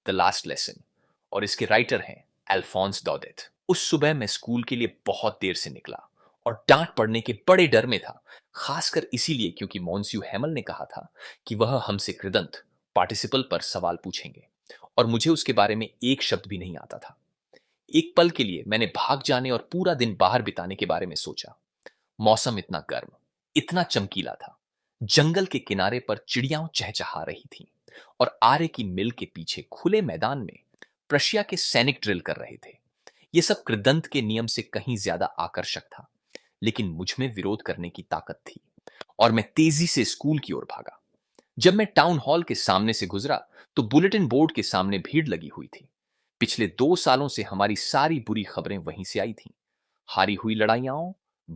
The last lesson और इसके writer हैं अल्फोंस डॉडेट। उस सुबह मैं स्कूल के लिए बहुत देर से निकला और डांट पड़ने के बड़े डर में था, खासकर इसीलिए क्योंकि मोंस्यू हैमल ने कहा था कि वह हमसे कृदंत पार्टिसिपल पर सवाल पूछेंगे और मुझे उसके बारे में एक शब्द भी नहीं आता था। एक पल के लिए मैंने भाग जाने और पूरा दिन बाहर बिताने के बारे में सोचा। मौसम इतना गर्म, इतना चमकीला था। जंगल के किनारे पर चिड़ियां चहचहा रही थीं और आरे की मिल के पीछे खुले मैदान में प्रशिया के सैनिक ड्रिल कर रहे थे। यह सब कृदंत के नियम से कहीं ज्यादा आकर्षक था, लेकिन मुझ में विरोध करने की ताकत थी और मैं तेजी से स्कूल की ओर भागा। जब मैं टाउन हॉल के सामने से गुजरा तो बुलेटिन बोर्ड के सामने भीड़ लगी हुई थी। पिछले 2 सालों से हमारी सारी बुरी खबरें वहीं से आई थीं। हारी हुई लड़ाइयां,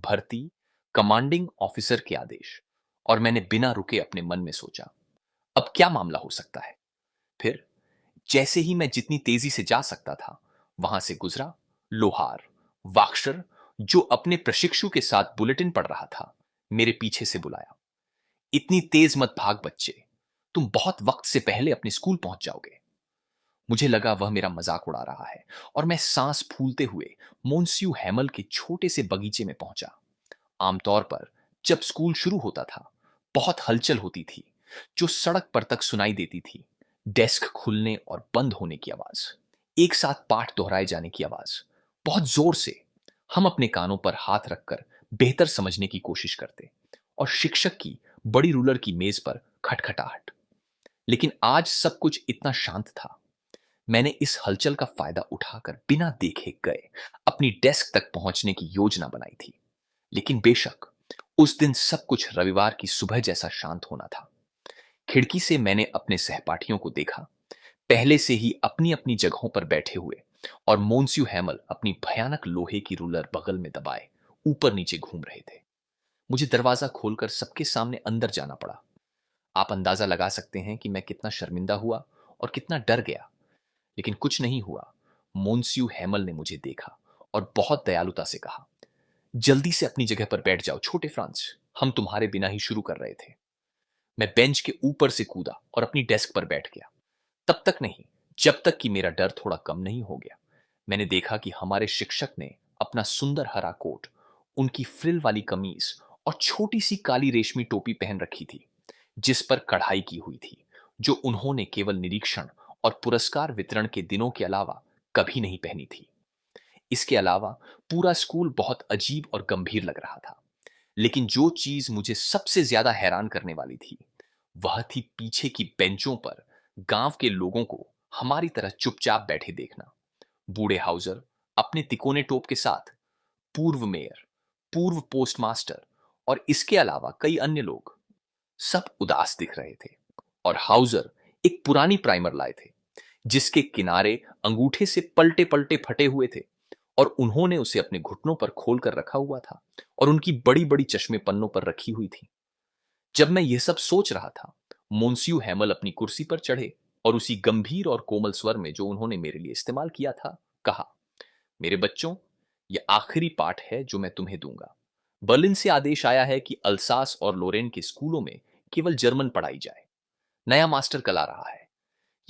भर्ती, कमांडिंग ऑफिसर के आदेश। और मैंने बिना रुके अपने मन में सोचा, अब क्या मामला हो सकता है। फिर जैसे ही मैं जितनी तेजी से जा सकता था वहां से गुजरा, लोहार वाक्शर, जो अपने प्रशिक्षु के साथ बुलेटिन पढ़ रहा था, मेरे पीछे से बुलाया, इतनी तेज मत भाग बच्चे, तुम बहुत वक्त से पहले अपने स्कूल पहुंच जाओगे। मुझे लगा वह मेरा मजाक उड़ा रहा है और मैं सांस फूलते हुए मोन्स्यू हैमल के छोटे से बगीचे में पहुंचा। आमतौर पर जब स्कूल शुरू होता था बहुत हलचल होती थी, जो सड़क पर तक सुनाई देती थी। डेस्क खुलने और बंद होने की आवाज, एक साथ पाठ दोहराए जाने की आवाज, बहुत जोर से। हम अपने कानों पर हाथ रखकर बेहतर समझने की कोशिश करते और शिक्षक की बड़ी रूलर की मेज पर खटखटाहट। लेकिन आज सब कुछ इतना शांत था। मैंने इस हलचल का फायदा उठाकर बिना देखे गए अपनी डेस्क तक पहुंचने की योजना बनाई थी। लेकिन बेशक उस दिन सब कुछ रविवार की सुबह जैसा शांत होना था। खिड़की से मैंने अपने सहपाठियों को देखा, पहले से ही अपनी अपनी जगहों पर बैठे हुए, और मोन्स्यू हैमल अपनी भयानक लोहे की रूलर बगल में दबाए ऊपर नीचे घूम रहे थे। मुझे दरवाजा खोलकर सबके सामने अंदर जाना पड़ा। आप अंदाजा लगा सकते हैं कि मैं कितना शर्मिंदा हुआ और कितना डर गया। लेकिन कुछ नहीं हुआ। मोन्स्यू हैमल ने मुझे देखा और बहुत दयालुता से कहा, जल्दी से अपनी जगह पर बैठ जाओ छोटे फ्रांस, हम तुम्हारे बिना ही शुरू कर रहे थे। मैं बेंच के ऊपर से कूदा और अपनी डेस्क पर बैठ गया। तब तक नहीं, जब तक कि मेरा डर थोड़ा कम नहीं हो गया। मैंने देखा कि हमारे शिक्षक ने अपना सुंदर हरा कोट, उनकी फ्रिल वाली कमीज और छोटी सी काली रेशमी टोपी पहन रखी थी, जिस पर कढ़ाई की हुई थी, जो उन्होंने केवल निरीक्षण और पुरस्कार वितरण के दिनों के अलावा कभी नहीं पहनी थी। इसके अलावा पूरा स्कूल बहुत अजीब और गंभीर लग रहा था। लेकिन जो चीज मुझे सबसे ज्यादा हैरान करने वाली थी, वह थी पीछे की बेंचों पर गांव के लोगों को हमारी तरह चुपचाप बैठे देखना। बूढ़े हाउसर अपने तिकोने टोप के साथ, पूर्व मेयर, पूर्व पोस्टमास्टर और इसके अलावा कई अन्य लोग, सब उदास दिख रहे थे। और हाउसर एक पुरानी प्राइमर लाए थे, जिसके किनारे अंगूठे से पलटे पलटे फटे हुए थे, और उन्होंने उसे अपने घुटनों पर खोल कर रखा हुआ था और उनकी बड़ी बड़ी चश्मे पन्नों पर रखी हुई थी। जब मैं यह सब सोच रहा था, मोन्स्यू हैमल अपनी कुर्सी पर चढ़े और उसी गंभीर और कोमल स्वर में जो उन्होंने मेरे लिए इस्तेमाल किया था, कहा, मेरे बच्चों, यह आखिरी पाठ है जो मैं तुम्हें दूंगा। बर्लिन से आदेश आया है कि अल्सास और लोरेन के स्कूलों में केवल जर्मन पढ़ाई जाए। नया मास्टर कल आ रहा है।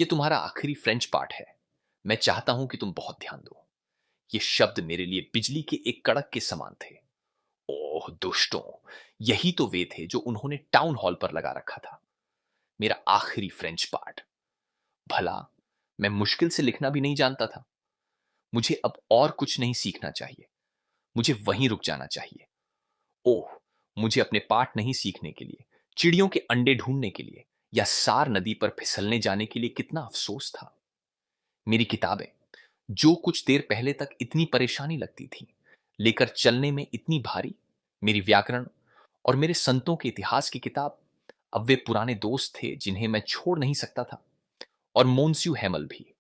यह तुम्हारा आखिरी फ्रेंच पाठ है। मैं चाहता हूं कि तुम बहुत ध्यान दो। ये शब्द मेरे लिए बिजली के एक कड़क के समान थे। ओह दुष्टों, यही तो वे थे जो उन्होंने टाउन हॉल पर लगा रखा था। मेरा आखिरी फ्रेंच पाठ। भला मैं मुश्किल से लिखना भी नहीं जानता था। मुझे अब और कुछ नहीं सीखना चाहिए। मुझे वहीं रुक जाना चाहिए। ओह, मुझे अपने पाठ नहीं सीखने के लिए, चिड़ियों के अंडे ढूंढने के लिए या सार नदी पर फिसलने जाने के लिए कितना अफसोस था। मेरी किताबें, जो कुछ देर पहले तक इतनी परेशानी लगती थी, लेकर चलने में इतनी भारी, मेरी व्याकरण और मेरे संतों के इतिहास की किताब, अब वे पुराने दोस्त थे जिन्हें मैं छोड़ नहीं सकता था। और मोन्स्यू हैमल भी।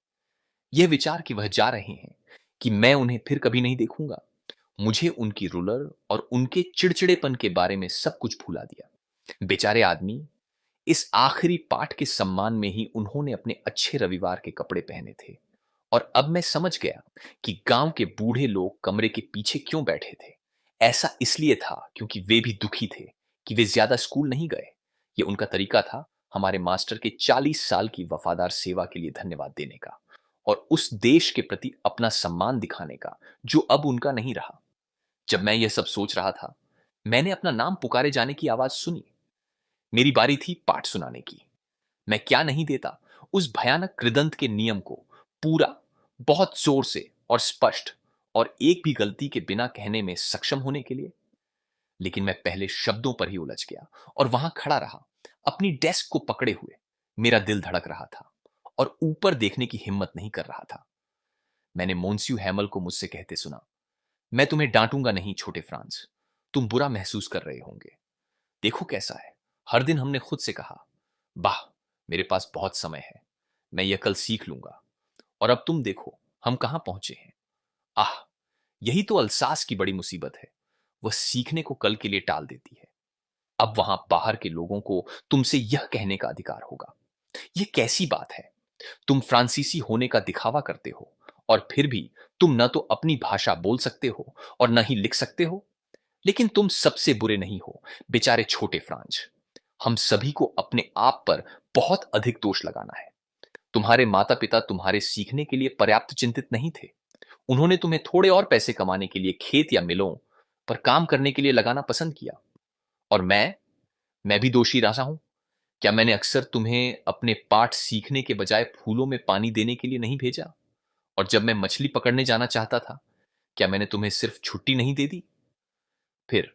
यह विचार कि वह जा रहे हैं, कि मैं उन्हें फिर कभी नहीं देखूंगा, मुझे उनकी रूलर और उनके चिड़चिड़ेपन के बारे में सब कुछ भुला दिया। बेचारे आदमी, इस आखिरी पाठ के सम्मान में ही उन्होंने अपने अच्छे रविवार के कपड़े पहने थे। और अब मैं समझ गया कि गांव के बूढ़े लोग कमरे के पीछे क्यों बैठे थे। ऐसा इसलिए था क्योंकि वे भी दुखी थे कि वे ज्यादा स्कूल नहीं गए। ये उनका तरीका था हमारे मास्टर के 40 साल की वफादार सेवा के लिए धन्यवाद देने का और उस देश के प्रति अपना सम्मान दिखाने का जो अब उनका नहीं रहा। जब मैं यह सब सोच रहा था, मैंने अपना नाम पुकारे जाने की आवाज सुनी। मेरी बारी थी पाठ सुनाने की। मैं क्या नहीं देता उस भयानक कृदंत के नियम को पूरा, बहुत जोर से और स्पष्ट और एक भी गलती के बिना कहने में सक्षम होने के लिए। लेकिन मैं पहले शब्दों पर ही उलझ गया और वहां खड़ा रहा, अपनी डेस्क को पकड़े हुए। मेरा दिल धड़क रहा था और ऊपर देखने की हिम्मत नहीं कर रहा था। मैंने मोन्स्यू हैमल को मुझसे कहते सुना, मैं तुम्हें डांटूंगा नहीं छोटे फ्रांस। तुम बुरा महसूस कर रहे होंगे। देखो कैसा है, हर दिन हमने खुद से कहा, वाह, मेरे पास बहुत समय है, मैं यह कल सीख लूंगा। और अब तुम देखो हम कहां पहुंचे हैं। आह, यही तो अल्सास की बड़ी मुसीबत है, वह सीखने को कल के लिए टाल देती है। अब वहां बाहर के लोगों को तुमसे यह कहने का अधिकार होगा। यह कैसी बात है, तुम फ्रांसीसी होने का दिखावा करते हो और फिर भी तुम न तो अपनी भाषा बोल सकते हो और न ही लिख सकते हो। लेकिन तुम सबसे बुरे नहीं हो, बेचारे छोटे फ्रांज। हम सभी को अपने आप पर बहुत अधिक दोष लगाना है। तुम्हारे माता पिता तुम्हारे सीखने के लिए पर्याप्त चिंतित नहीं थे। उन्होंने तुम्हें थोड़े और पैसे कमाने के लिए खेत या मिलों पर काम करने के लिए लगाना पसंद किया। और मैं भी दोषी रहा हूं। क्या मैंने अक्सर तुम्हें अपने पाठ सीखने के बजाय फूलों में पानी देने के लिए नहीं भेजा? और जब मैं मछली पकड़ने जाना चाहता था, क्या मैंने तुम्हें सिर्फ छुट्टी नहीं दे दी? फिर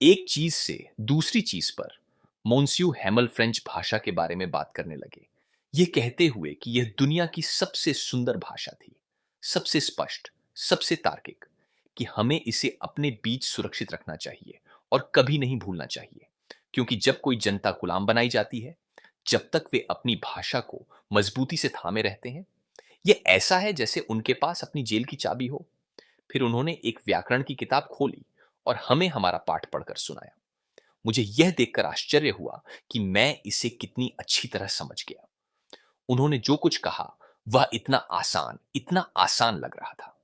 एक चीज से दूसरी चीज पर मोन्स्यू हैमल फ्रेंच भाषा के बारे में बात करने लगे, ये कहते हुए कि यह दुनिया की सबसे सुंदर भाषा थी, सबसे स्पष्ट, सबसे तार्किक, कि हमें इसे अपने बीच सुरक्षित रखना चाहिए और कभी नहीं भूलना चाहिए। क्योंकि जब कोई जनता गुलाम बनाई जाती है, जब तक वे अपनी भाषा को मजबूती से थामे रहते हैं, यह ऐसा है जैसे उनके पास अपनी जेल की चाबी हो। फिर उन्होंने एक व्याकरण की किताब खोली और हमें हमारा पाठ पढ़कर सुनाया। मुझे यह देखकर आश्चर्य हुआ कि मैं इसे कितनी अच्छी तरह समझ गया। उन्होंने जो कुछ कहा वह इतना आसान लग रहा था।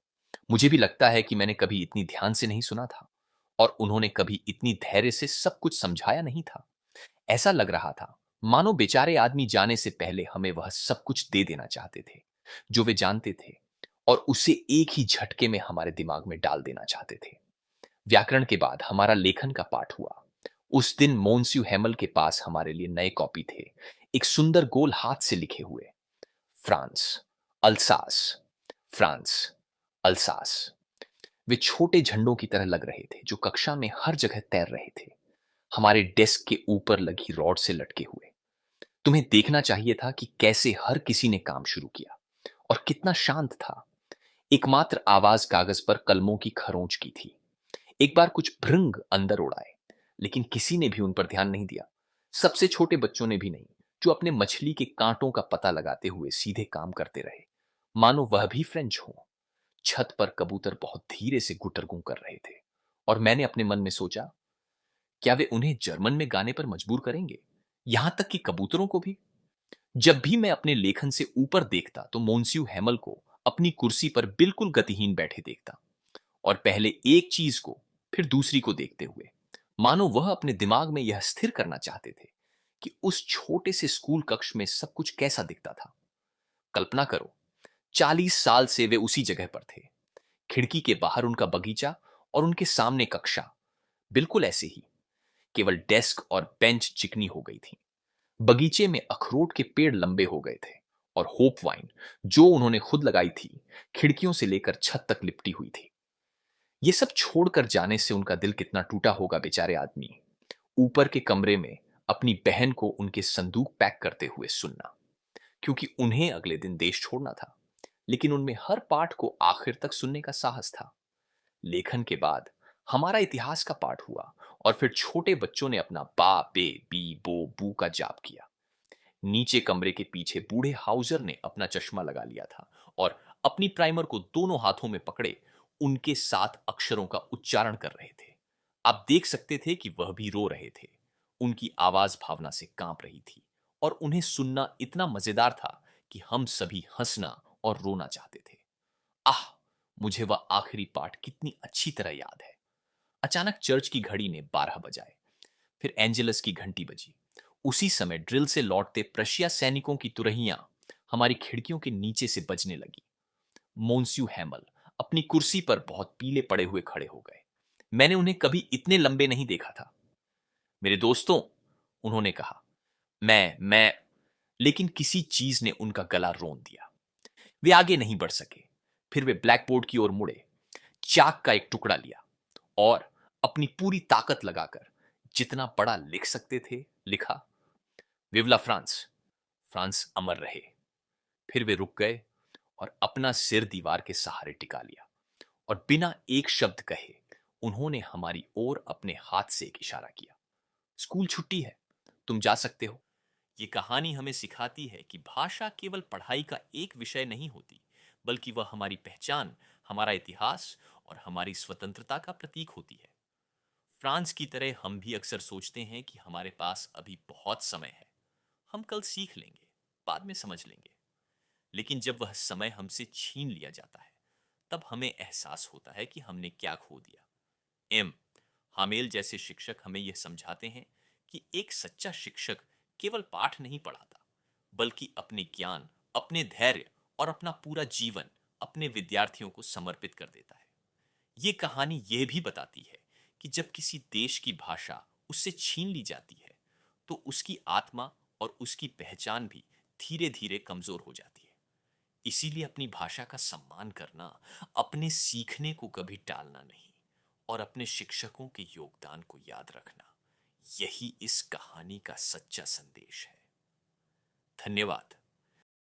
मुझे भी लगता है कि मैंने कभी इतनी ध्यान से नहीं सुना था और उन्होंने कभी इतनी धैर्य से सब कुछ समझाया नहीं था। ऐसा लग रहा था मानो बेचारे आदमी जाने से पहले हमें वह सब कुछ दे देना चाहते थे जो वे जानते थे, और उसे एक ही झटके में हमारे दिमाग में डाल देना चाहते थे। व्याकरण के बाद हमारा लेखन का पाठ हुआ। उस दिन मोन्स्यू हेमल के पास हमारे लिए नए कॉपी थे, एक सुंदर गोल हाथ से लिखे हुए, फ्रांस, अल्सास, फ्रांस, अल्सास। वे छोटे झंडों की तरह लग रहे थे जो कक्षा में हर जगह तैर रहे थे, हमारे डेस्क के ऊपर लगी रॉड से लटके हुए। तुम्हें देखना चाहिए था कि कैसे हर किसी ने काम शुरू किया और कितना शांत था। एकमात्र आवाज कागज पर कलमों की खरोंच की थी। एक बार कुछ भृंग अंदर उड़ाए, लेकिन किसी ने भी उन पर ध्यान नहीं दिया। सबसे छोटे बच्चों ने भी नहीं, जो अपने मछली के कांटों का पता लगाते हुए सीधे काम करते रहे, मानो वह भी फ्रेंच हो। छत पर कबूतर बहुत धीरे से गुटरगू कर रहे थे और मैंने अपने मन में सोचा, क्या वे उन्हें जर्मन में गाने पर मजबूर करेंगे, यहां तक कि कबूतरों को भी। जब भी मैं अपने लेखन से ऊपर देखता तो मोन्स्यू हैमल को अपनी कुर्सी पर बिल्कुल गतिहीन बैठे देखता, और पहले एक चीज को फिर दूसरी को देखते हुए, मानो वह अपने दिमाग में यह स्थिर करना चाहते थे कि उस छोटे से स्कूल कक्ष में सब कुछ कैसा दिखता था। कल्पना करो, 40 साल से वे उसी जगह पर थे। खिड़की के बाहर उनका बगीचा और उनके सामने कक्षा, बिल्कुल ऐसे ही, केवल डेस्क और बेंच चिकनी हो गई थी। बगीचे में अखरोट के पेड़ लंबे हो गए थे और होप वाइन, जो उन्होंने खुद लगाई थी, खिड़कियों से लेकर छत तक लिपटी हुई थी। ये सब छोड़कर जाने से उनका दिल कितना टूटा होगा बेचारे आदमी। ऊपर के कमरे में अपनी बहन को उनके संदूक पैक करते हुए सुनना, क्योंकि उन्हें अगले दिन देश छोड़ना था। लेकिन उनमें हर पाठ को आखिर तक सुनने का साहस था। लेखन के बाद हमारा इतिहास का पाठ हुआ और फिर छोटे बच्चों ने अपना बा बे बी बो बू का जाप किया। नीचे कमरे के पीछे बूढ़े हाउजर ने अपना चश्मा लगा लिया था और अपनी प्राइमर को दोनों हाथों में पकड़े उनके साथ अक्षरों का उच्चारण कर रहे थे। आप देख सकते थे कि वह भी रो रहे थे। उनकी आवाज भावना से कांप रही थी और उन्हें सुनना इतना मजेदार था कि हम सभी हंसना और रोना चाहते थे। आह, मुझे वह आखिरी पाठ कितनी अच्छी तरह याद है। अचानक चर्च की घड़ी ने 12 बजाए। फिर एंजेलस की घंटी बजी। उसी समय ड्रिल से लौटते प्रशिया सैनिकों की तुरहियां हमारी खिड़कियों के नीचे से बजने लगी। मोन्स्यू हैमल अपनी कुर्सी पर बहुत पीले पड़े हुए खड़े हो गए। मैंने उन्हें कभी इतने लंबे नहीं देखा था। मेरे दोस्तों, उन्होंने कहा, मैं लेकिन किसी चीज ने उनका गला रोन दिया। वे आगे नहीं बढ़ सके। फिर वे ब्लैकबोर्ड की ओर मुड़े, चाक का एक टुकड़ा लिया और अपनी पूरी ताकत लगाकर जितना बड़ा लिख सकते थे लिखा, विवला फ्रांस, फ्रांस अमर रहे। फिर वे रुक गए और अपना सिर दीवार के सहारे टिका लिया और बिना एक शब्द कहे उन्होंने हमारी ओर अपने हाथ से एक इशारा किया। स्कूल छुट्टी है, तुम जा सकते हो। ये कहानी हमें सिखाती है कि भाषा केवल पढ़ाई का एक विषय नहीं होती, बल्कि वह हमारी पहचान, हमारा इतिहास और हमारी स्वतंत्रता का प्रतीक होती है। फ्रांस की तरह हम भी अक्सर सोचते हैं कि हमारे पास अभी बहुत समय है, हम कल सीख लेंगे, बाद में समझ लेंगे। लेकिन जब वह समय हमसे छीन लिया जाता है, तब हमें एहसास होता है कि हमने क्या खो दिया। एम हामेल जैसे शिक्षक हमें यह समझाते हैं कि एक सच्चा शिक्षक केवल पाठ नहीं पढ़ाता, बल्कि अपने ज्ञान, अपने धैर्य और अपना पूरा जीवन अपने विद्यार्थियों को समर्पित कर देता है। ये कहानी यह भी बताती है कि जब किसी देश की भाषा उससे छीन ली जाती है, तो उसकी आत्मा और उसकी पहचान भी धीरे धीरे कमजोर हो जाती है। इसीलिए अपनी भाषा का सम्मान करना, अपने सीखने को कभी टालना नहीं और अपने शिक्षकों के योगदान को याद रखना, यही इस कहानी का सच्चा संदेश है। धन्यवाद।